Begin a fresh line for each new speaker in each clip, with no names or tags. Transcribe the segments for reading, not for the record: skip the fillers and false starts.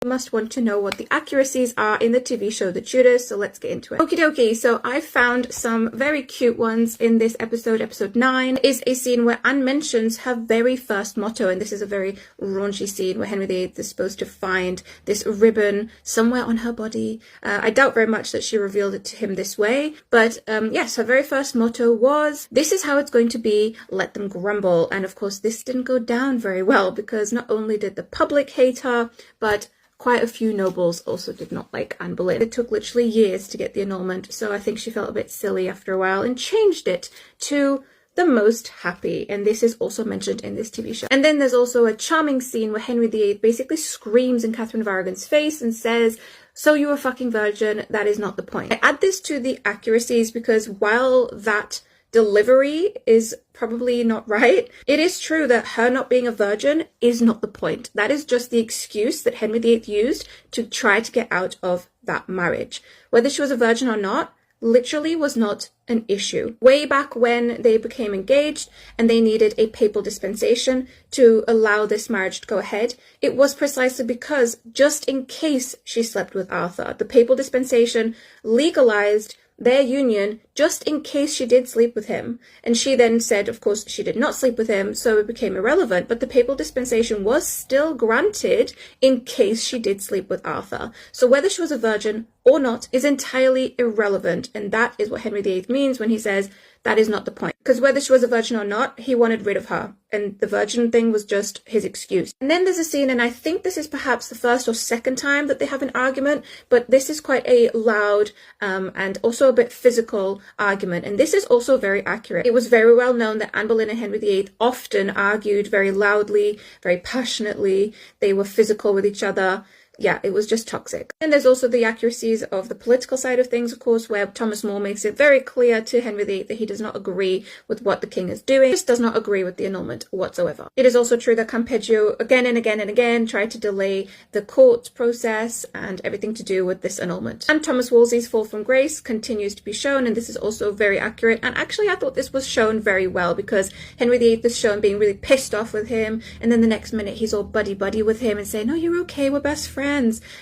You must want to know what the accuracies are in the TV show The Tudors, so let's get into it. Okie dokie, so I found some very cute ones in this episode. Episode 9 is a scene where Anne mentions her very first motto, and this is a very raunchy scene where Henry VIII is supposed to find this ribbon somewhere on her body. I doubt very much that she revealed it to him this way, but yes, her very first motto was, "This is how it's going to be, let them grumble." And of course this didn't go down very well, because not only did the public hate her, but quite a few nobles also did not like Anne Boleyn. It took literally years to get the annulment, so I think she felt a bit silly after a while and changed it to the most happy, and this is also mentioned in this TV show. And then there's also a charming scene where Henry VIII basically screams in Catherine of Aragon's face and says, "So you a fucking virgin, that is not the point." I add this to the accuracies because while that delivery is probably not right, it is true that her not being a virgin is not the point. That is just the excuse that Henry VIII used to try to get out of that marriage. Whether she was a virgin or not literally was not an issue. Way back when they became engaged and they needed a papal dispensation to allow this marriage to go ahead, it was precisely because just in case she slept with Arthur, the papal dispensation legalized their union just in case she did sleep with him. And she then said, of course, she did not sleep with him, so it became irrelevant, but the papal dispensation was still granted in case she did sleep with Arthur. So whether she was a virgin or not is entirely irrelevant, and that is what Henry VIII means when he says that is not the point. Because whether she was a virgin or not, he wanted rid of her, and the virgin thing was just his excuse. And then there's a scene, and I think this is perhaps the first or second time that they have an argument, but this is quite a loud and also a bit physical argument, and this is also very accurate. It was very well known that Anne Boleyn and Henry VIII often argued very loudly, very passionately. They were physical with each other. Yeah, it was just toxic. And there's also the accuracies of the political side of things, of course, where Thomas More makes it very clear to Henry VIII that he does not agree with what the king is doing. He just does not agree with the annulment whatsoever. It is also true that Campeggio again and again and again tried to delay the court process and everything to do with this annulment. And Thomas Wolsey's fall from grace continues to be shown, and this is also very accurate. And actually I thought this was shown very well, because Henry VIII is shown being really pissed off with him, and then the next minute he's all buddy-buddy with him and saying, "No, you're okay, we're best friends."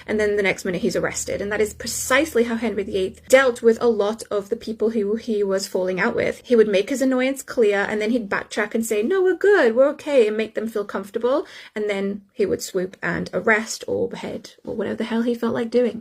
And then the next minute he's arrested. And that is precisely how Henry VIII dealt with a lot of the people who he was falling out with. He would make his annoyance clear, and then he'd backtrack and say, "No, we're good, we're okay," and make them feel comfortable. And then he would swoop and arrest or behead or whatever the hell he felt like doing.